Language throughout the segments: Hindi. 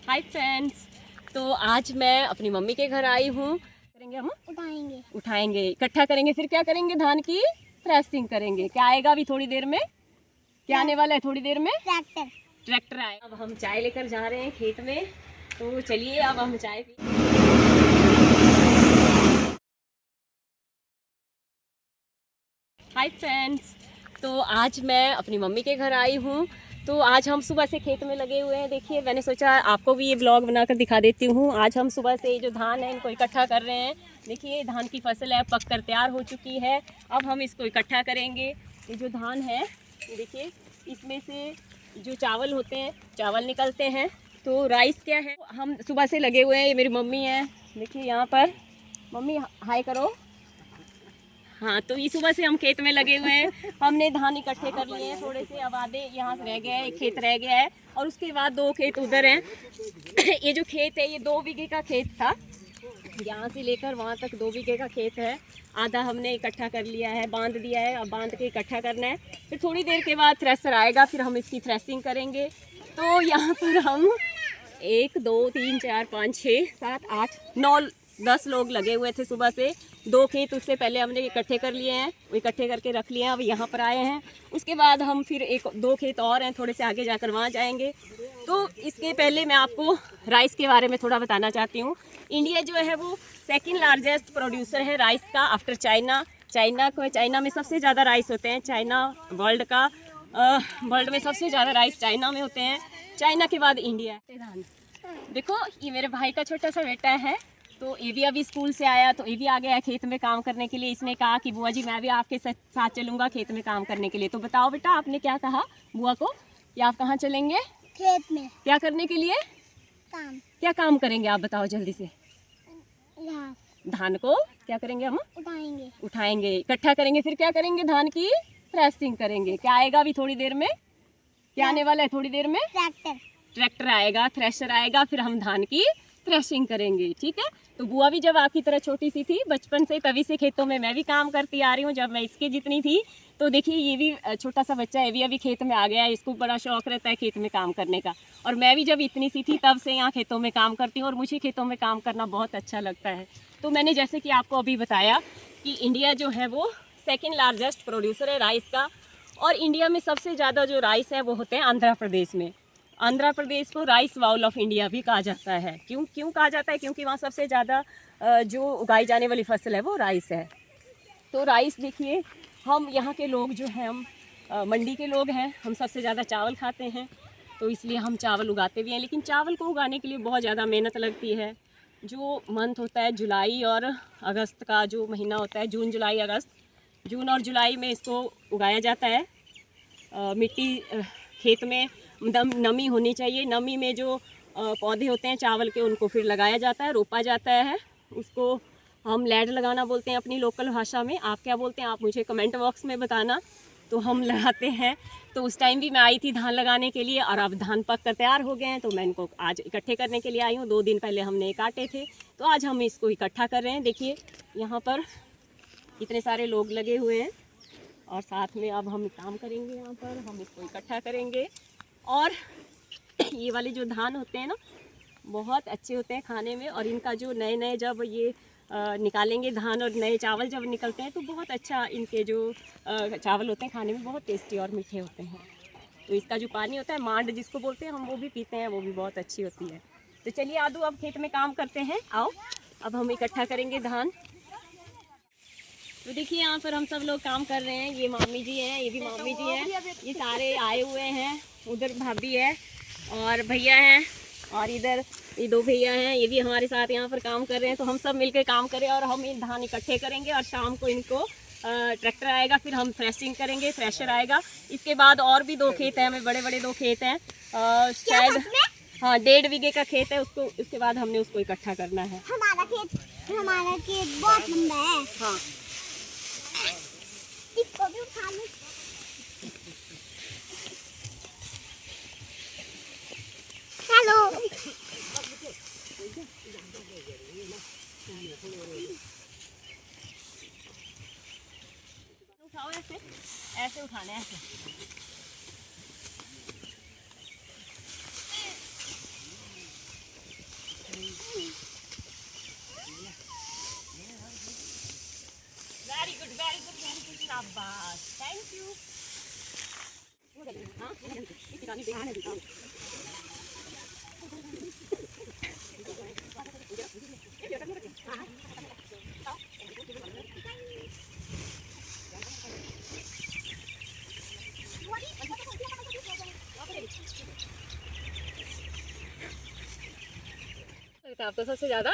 Hi friends. तो आज मैं अपनी मम्मी के घर आई हूँ। करेंगे हम उठाएंगे इकट्ठा करेंगे, फिर क्या करेंगे, धान की थ्रेसिंग करेंगे। क्या आएगा अभी थोड़ी देर में? क्या आने वाला है थोड़ी देर में? ट्रैक्टर आएगा। अब हम चाय लेकर जा रहे हैं खेत में, तो चलिए अब हम चाय पी। Hi friends. तो आज मैं अपनी मम्मी के घर आई हूँ। तो आज हम सुबह से खेत में लगे हुए हैं। देखिए, मैंने सोचा आपको भी ये ब्लॉग बनाकर दिखा देती हूँ। आज हम सुबह से ये जो धान है इनको इकट्ठा कर रहे हैं। देखिए, धान की फसल है, पक कर तैयार हो चुकी है। अब हम इसको इकट्ठा करेंगे। ये जो धान है, देखिए, इसमें से जो चावल होते हैं, चावल निकलते हैं। तो राइस क्या है, हम सुबह से लगे हुए हैं। ये मेरी मम्मी है, देखिए यहाँ पर। मम्मी हाय करो। हाँ, तो ये सुबह से हम खेत में लगे हुए हैं। हमने धान इकट्ठे कर लिए हैं थोड़े से। अब आधे यहाँ से रह गया है, एक खेत रह गया है, और उसके बाद 2 खेत उधर हैं। ये जो खेत है ये 2 बीघे का खेत था। यहाँ से लेकर वहाँ तक 2 बीघे का खेत है। आधा हमने इकट्ठा कर लिया है, बांध दिया है। अब बांध के इकट्ठा करना है, फिर थोड़ी देर के बाद थ्रेसर आएगा, फिर हम इसकी थ्रेसिंग करेंगे। तो यहाँ पर हम 1 2 3 4 5 6 7 8 9 10 लोग लगे हुए थे सुबह से। 2 खेत उससे पहले हमने इकट्ठे कर लिए हैं, वो इकट्ठे करके रख लिए हैं। अब यहाँ पर आए हैं। उसके बाद हम फिर 1 2 खेत और हैं, थोड़े से आगे जाकर वहाँ जाएंगे। तो इसके पहले मैं आपको राइस के बारे में थोड़ा बताना चाहती हूँ। इंडिया जो है वो सेकंड लार्जेस्ट प्रोड्यूसर है राइस का, आफ्टर चाइना। चाइना में सबसे ज़्यादा राइस होते हैं। चाइना वर्ल्ड में सबसे ज़्यादा राइस चाइना में होते हैं। चाइना के बाद इंडिया है। देखो, ये मेरे भाई का छोटा सा बेटा है। तो ये भी अभी स्कूल से आया, तो ये भी आ गया है खेत में काम करने के लिए। इसने कहा कि बुआ जी मैं भी आपके साथ चलूँगा खेत में काम करने के लिए। तो बताओ बेटा, आपने क्या कहा बुआ को कि आप कहाँ चलेंगे? खेत में। क्या करने के लिए? काम। क्या काम करेंगे आप बताओ जल्दी से? धान को क्या करेंगे हम? उठाएंगे इकट्ठा करेंगे, फिर क्या करेंगे, धान की थ्रेसिंग करेंगे। क्या आएगा अभी थोड़ी देर में? क्या आने वाला है थोड़ी देर में? ट्रैक्टर आएगा, थ्रेशर आएगा, फिर हम धान की थ्रेशिंग करेंगे। ठीक है। तो बुआ भी जब आपकी तरह छोटी सी थी बचपन से, तभी से खेतों में मैं भी काम करती आ रही हूँ, जब मैं इसके जितनी थी। तो देखिए, ये भी छोटा सा बच्चा है, ये भी अभी खेत में आ गया है। इसको बड़ा शौक रहता है खेत में काम करने का। और मैं भी जब इतनी सी थी तब से यहाँ खेतों में काम करती हूँ, और मुझे खेतों में काम करना बहुत अच्छा लगता है। तो मैंने जैसे कि आपको अभी बताया कि इंडिया जो है वो सेकेंड लार्जेस्ट प्रोड्यूसर है राइस का। और इंडिया में सबसे ज़्यादा जो राइस है वो होते हैं आंध्र प्रदेश में। आंध्र प्रदेश को राइस बाउल ऑफ इंडिया भी कहा जाता है। क्यों कहा जाता है? क्योंकि वहाँ सबसे ज़्यादा जो उगाई जाने वाली फसल है वो राइस है। तो राइस देखिए, हम यहाँ के लोग जो हैं, हम मंडी के लोग हैं, हम सबसे ज़्यादा चावल खाते हैं। तो इसलिए हम चावल उगाते भी हैं। लेकिन चावल को उगाने के लिए बहुत ज़्यादा मेहनत लगती है। जो मंथ होता है जुलाई और अगस्त का, जो महीना होता है जून जुलाई अगस्त, जून और जुलाई में इसको उगाया जाता है। मिट्टी खेत में नमी होनी चाहिए। नमी में जो पौधे होते हैं चावल के, उनको फिर लगाया जाता है, रोपा जाता है। उसको हम लैड लगाना बोलते हैं अपनी लोकल भाषा में। आप क्या बोलते हैं आप मुझे कमेंट बॉक्स में बताना। तो हम लगाते हैं। तो उस टाइम भी मैं आई थी धान लगाने के लिए, और अब धान पक कर तैयार हो गए हैं। तो मैं इनको आज इकट्ठे करने के लिए आई हूँ। 2 दिन पहले हमने काटे थे, तो आज हम इसको इकट्ठा कर रहे हैं। देखिए, यहाँ पर इतने सारे लोग लगे हुए हैं, और साथ में अब हम काम करेंगे। यहाँ पर हम इसको इकट्ठा करेंगे। और ये वाले जो धान होते हैं ना, बहुत अच्छे होते हैं खाने में। और इनका जो नए जब ये निकालेंगे धान, और नए चावल जब निकलते हैं, तो बहुत अच्छा इनके जो चावल होते हैं खाने में बहुत टेस्टी और मीठे होते हैं। तो इसका जो पानी होता है, मांड जिसको बोलते हैं, हम वो भी पीते हैं, वो भी बहुत अच्छी होती है। तो चलिए आदू, अब खेत में काम करते हैं। आओ, अब हम इकट्ठा करेंगे धान। तो देखिए, यहाँ पर हम सब लोग काम कर रहे हैं। ये मामी जी हैं, ये भी मामी जी हैं, ये सारे आए हुए हैं। उधर भाभी है और भैया हैं, और इधर ये 2 भैया हैं, ये भी हमारे साथ यहाँ पर काम कर रहे हैं। तो हम सब मिलकर काम करें, और हम इन धान इकट्ठे करेंगे, और शाम को इनको ट्रैक्टर आएगा, फिर हम थ्रेशिंग करेंगे, थ्रेशर आएगा। इसके बाद और भी 2 खेत हैं, हमें बड़े 2 खेत हैं, शायद हाँ 1.5 बीघे का खेत है। उसको उसके बाद हमने उसको इकट्ठा करना है। हमारा खेत बहुत लंबा है। हाँ, इसको भी उठा लो। हेलो। उठाओ, ऐसे उठाना है, ऐसे। आपको सबसे ज्यादा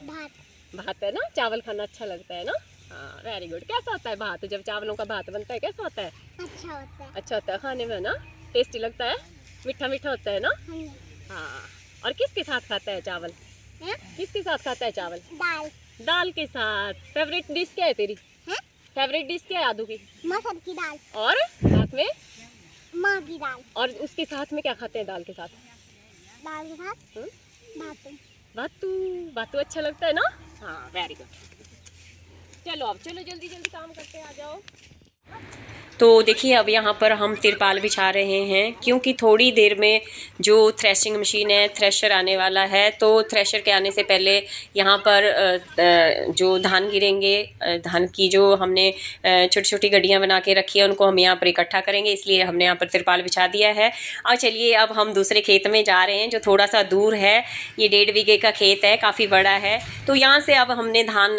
भात। भात है ना, चावल खाना अच्छा लगता है ना। हाँ वेरी गुड। कैसा होता है भात? जब चावलों का भात बनता है कैसा होता है? अच्छा होता है। अच्छा होता है खाने में ना, टेस्टी लगता है, मीठा मीठा होता है ना। हाँ। और किसके साथ खाता है चावल? किसके साथ खाता है चावल? दाल। दाल के साथ। फेवरेट डिश क्या है तेरी? फेवरेट डिश क्या है आदू की? मसूर की दाल। और साथ में? माँ की दाल। और उसके साथ में क्या खाते हैं दाल के साथ? दाल के साथ भातू। भातू। भातू अच्छा लगता है ना। हाँ वेरी गुड। चलो अब चलो जल्दी जल्दी काम करते हैं, आ जाओ। तो देखिए अब यहाँ पर हम तिरपाल बिछा रहे हैं क्योंकि थोड़ी देर में जो थ्रेशिंग मशीन है, थ्रेशर आने वाला है। तो थ्रेशर के आने से पहले यहाँ पर जो धान गिरेंगे, धान की जो हमने छोटी छोटी गड्डियाँ बना के रखी है उनको हम यहाँ पर इकट्ठा करेंगे, इसलिए हमने यहाँ पर तिरपाल बिछा दिया है। और चलिए अब हम दूसरे खेत में जा रहे हैं जो थोड़ा सा दूर है। ये 1.5 बीघे का खेत है, काफ़ी बड़ा है। तो यहाँ से अब हमने धान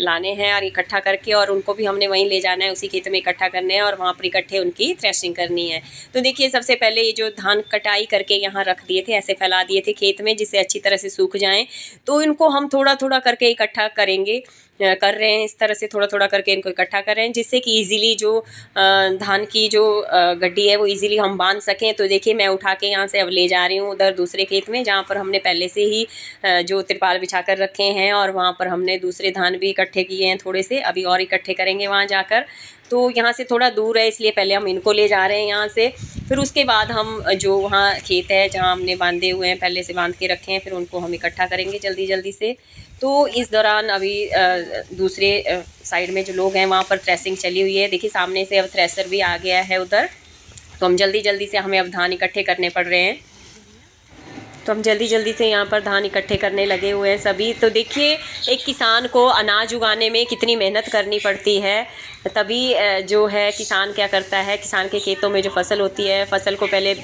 लाने हैं और इकट्ठा करके, और उनको भी हमने वहीं ले जाना है, उसी खेत में इकट्ठा करने हैं और वहाँ पर इकट्ठे उनकी थ्रेशिंग करनी है। तो देखिए सबसे पहले ये जो धान कटाई करके यहाँ रख दिए थे, ऐसे फैला दिए थे खेत में जिससे अच्छी तरह से सूख जाएं। तो इनको हम थोड़ा थोड़ा करके इकट्ठा करेंगे, कर रहे हैं इस तरह से, थोड़ा थोड़ा करके इनको इकट्ठा कर रहे हैं जिससे कि इजीली जो धान की जो गड्डी है वो इजीली हम बांध सकें। तो देखिए मैं उठा के यहाँ से अब ले जा रही हूँ उधर दूसरे खेत में जहाँ पर हमने पहले से ही जो तिरपाल बिछा कर रखे हैं, और वहाँ पर हमने दूसरे धान भी इकट्ठे किए हैं थोड़े से, अभी और इकट्ठे करेंगे वहाँ जाकर। तो यहाँ से थोड़ा दूर है इसलिए पहले हम इनको ले जा रहे हैं यहाँ से, फिर उसके बाद हम जो वहाँ खेत है जहाँ हमने बांधे हुए हैं, पहले से बांध के रखे हैं, फिर उनको हम इकट्ठा करेंगे जल्दी जल्दी से। तो इस दौरान अभी दूसरे साइड में जो लोग हैं वहाँ पर थ्रेसिंग चली हुई है। देखिए सामने से अब थ्रेसर भी आ गया है उधर। तो हम जल्दी जल्दी से, हमें अब धान इकट्ठे करने पड़ रहे हैं, तो हम जल्दी जल्दी से यहाँ पर धान इकट्ठे करने लगे हुए हैं सभी। तो देखिए एक किसान को अनाज उगाने में कितनी मेहनत करनी पड़ती है, तभी जो है किसान क्या करता है, किसान के खेतों में जो फसल होती है, फसल को पहले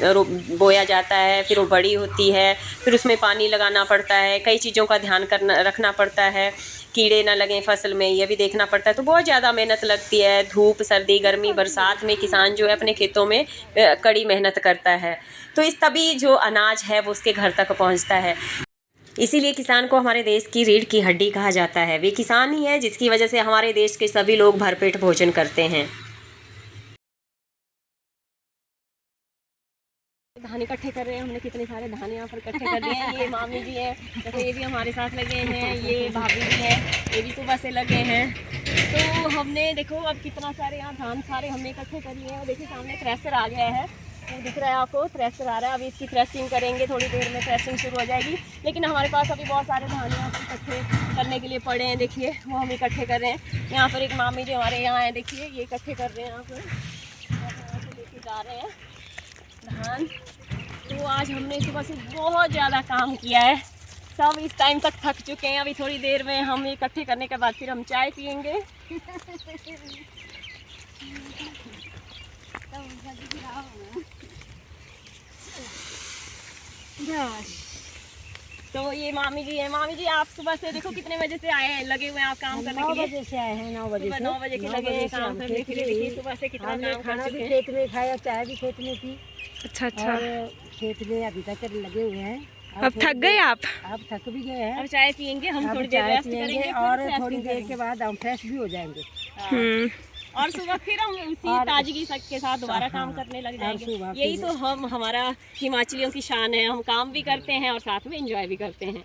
बोया जाता है, फिर वो बड़ी होती है, फिर उसमें पानी लगाना पड़ता है, कई चीज़ों का ध्यान रखना पड़ता है, कीड़े ना लगें फसल में, ये भी देखना पड़ता है। तो बहुत ज़्यादा मेहनत लगती है, धूप सर्दी गर्मी बरसात में किसान जो है अपने खेतों में कड़ी मेहनत करता है। तो इस तभी जो अनाज है वो उसके घर तक पहुंचता है। इसीलिए किसान को हमारे देश की रीढ़ की हड्डी कहा जाता है। वे किसान ही है जिसकी वजह से हमारे देश के सभी लोग भरपेट भोजन करते हैं। धान इकट्ठे कर रहे हैं हमने, कितने सारे धान यहाँ पर इकट्ठे कर दिए हैं। ये मामी जी हैं, देखो ये भी हमारे साथ लगे हैं, ये भाभी भी हैं, ये भी सुबह से लगे हैं। तो हमने देखो अब कितना सारे यहाँ धान सारे हमने इकट्ठे कर लिए हैं। और देखिए सामने थ्रेसर आ गया है, वो दिख रहा है आपको, थ्रेसर आ रहा है। अभी इसकी थ्रेसिंग करेंगे, थोड़ी देर में थ्रेसिंग शुरू हो जाएगी। लेकिन हमारे पास अभी बहुत सारे धान यहाँ पर इकट्ठे करने के लिए पड़े हैं, देखिए वो हम इकट्ठे कर रहे हैं। यहाँ पर एक मामी जी हमारे यहाँ हैं, देखिए ये इकट्ठे कर रहे हैं यहाँ पर, लेके जा रहे हैं धान। तो आज हमने सुबह से बहुत ज़्यादा काम किया है, सब इस टाइम तक थक चुके हैं। अभी थोड़ी देर में हम इकट्ठे करने के बाद फिर हम चाय पियेंगे। तो ये मामी जी हैं। मामी जी आप सुबह से देखो कितने बजे से आए हैं, लगे हुए हैं आप काम करने के लिए? 9 बजे से आए हैं, 9 बजे से। 9 बजे के लगे हैं काम करने के लिए। देखिए सुबह से कितना काम खाना कर भी चुके हैं। खेत में खाया, चाय भी खेत में पी। अच्छा अच्छा। और खेत में अभी तक लगे हुए हैं। अब थक गए आप? अब थक भी गए हैं। अब चाय पियेंगे हम, अब थोड़ी देर चाय रेस्ट पियेंगे करेंगे और फिर थोड़ी रेस्ट देर करेंगे। के बाद हम फ्रेश भी हो जाएंगे। और सुबह फिर हम उसी और ताजगी के साथ दोबारा काम हाँ, करने लग और जाएंगे। सुबह यही फिर- तो हम, हमारा हिमाचलियों की शान है, हम काम भी करते हैं और साथ में एंजॉय भी करते हैं।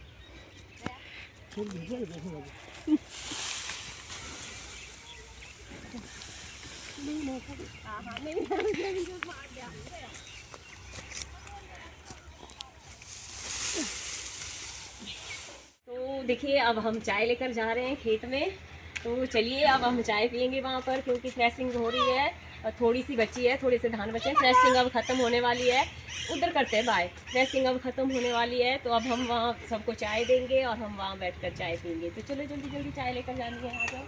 तो देखिए अब हम चाय लेकर जा रहे हैं खेत में। तो चलिए अब हम चाय पियेंगे वहाँ पर, क्योंकि थ्रेसिंग हो रही है और थोड़ी सी बची है, थोड़े से धान बचे हैं। थ्रेसिंग अब ख़त्म होने वाली है, उधर करते हैं बाय। थ्रेसिंग अब ख़त्म होने वाली है, तो अब हम वहाँ सबको चाय देंगे और हम वहाँ बैठकर चाय पियेंगे। तो चलो जल्दी जल्दी चाय लेकर जानी है, आ जाओ।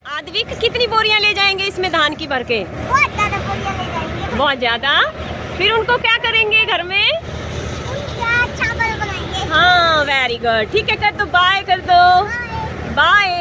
आद्विक कितनी बोरियां ले जाएंगे इसमें धान की भर के? बहुत ज़्यादा बोरियां ले जाएंगे। बहुत ज्यादा। फिर उनको क्या करेंगे घर में? उनका चावल बनाएंगे। हाँ वेरी गुड। ठीक है, कर दो बाय, कर दो बाय।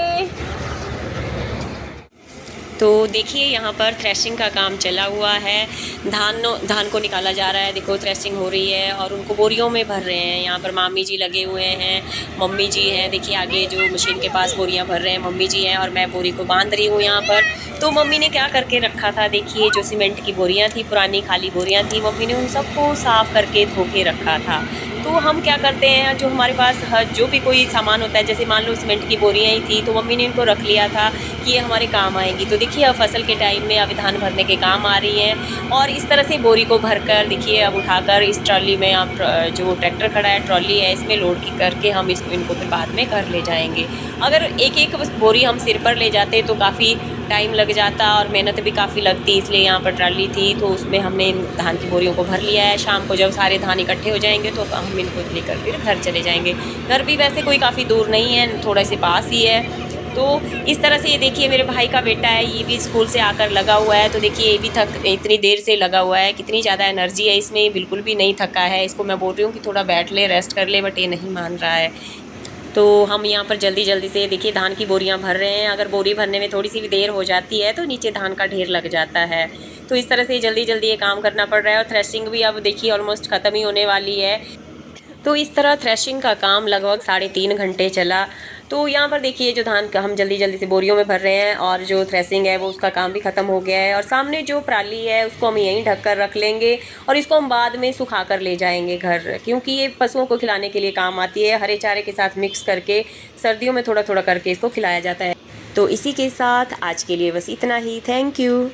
तो देखिए यहाँ पर थ्रेशिंग का काम चला हुआ है। धान को निकाला जा रहा है। देखो थ्रेशिंग हो रही है और उनको बोरियों में भर रहे हैं। यहाँ पर मामी जी लगे हुए हैं, मम्मी जी हैं। देखिए आगे जो मशीन के पास बोरियां भर रहे हैं मम्मी जी हैं और मैं बोरी को बांध रही हूँ यहाँ पर। तो मम्मी ने क्या करके रखा था, देखिए जो सीमेंट की बोरियाँ थी, पुरानी खाली बोरियाँ थी, मम्मी ने उन सबको साफ़ करके धो के रखा था। तो हम क्या करते हैं, जो हमारे पास जो भी कोई सामान होता है, जैसे मान लो सीमेंट की बोरियाँ ही थी तो मम्मी ने इनको रख लिया था कि ये हमारे काम आएगी। तो देखिए अब फसल के टाइम में अब धान भरने के काम आ रही हैं और इस तरह से बोरी को भरकर देखिए अब उठाकर इस ट्रॉली में, आप जो ट्रैक्टर खड़ा है ट्रॉली है इसमें लोड करके हम इनको फिर बाद में घर ले जाएंगे। अगर एक एक बोरी हम सिर पर ले जाते तो काफ़ी टाइम लग जाता और मेहनत भी काफ़ी लगती, इसलिए यहाँ पर ट्रॉली थी तो उसमें हमने धान की बोरियों को भर लिया है। शाम को जब सारे धान इकट्ठे हो जाएंगे तो हम इनको लेकर फिर घर चले जाएंगे। घर भी वैसे कोई काफ़ी दूर नहीं है, थोड़ा से पास ही है। तो इस तरह से ये देखिए मेरे भाई का बेटा है, ये भी स्कूल से आकर लगा हुआ है। तो देखिए ये भी इतनी देर से लगा हुआ है, कितनी ज़्यादा एनर्जी है इसमें, ये बिल्कुल भी नहीं थका है। इसको मैं बोल रही हूँ कि थोड़ा बैठ ले, रेस्ट कर ले, बट ये नहीं मान रहा है। तो हम यहाँ पर जल्दी जल्दी से देखिए धान की बोरियाँ भर रहे हैं। अगर बोरी भरने में थोड़ी सी भी देर हो जाती है तो नीचे धान का ढेर लग जाता है। तो इस तरह से जल्दी जल्दी ये काम करना पड़ रहा है। और थ्रेशिंग भी अब देखिए ऑलमोस्ट ख़त्म ही होने वाली है। तो इस तरह थ्रेशिंग का काम लगभग 3.5 घंटे चला। तो यहाँ पर देखिए जो धान का हम जल्दी जल्दी से बोरियों में भर रहे हैं और जो थ्रेशिंग है वो उसका काम भी ख़त्म हो गया है। और सामने जो पराली है उसको हम यहीं ढक कर रख लेंगे और इसको हम बाद में सुखा कर ले जाएंगे घर, क्योंकि ये पशुओं को खिलाने के लिए काम आती है। हरे चारे के साथ मिक्स करके सर्दियों में थोड़ा थोड़ा करके इसको खिलाया जाता है। तो इसी के साथ आज के लिए बस इतना ही। Thank you.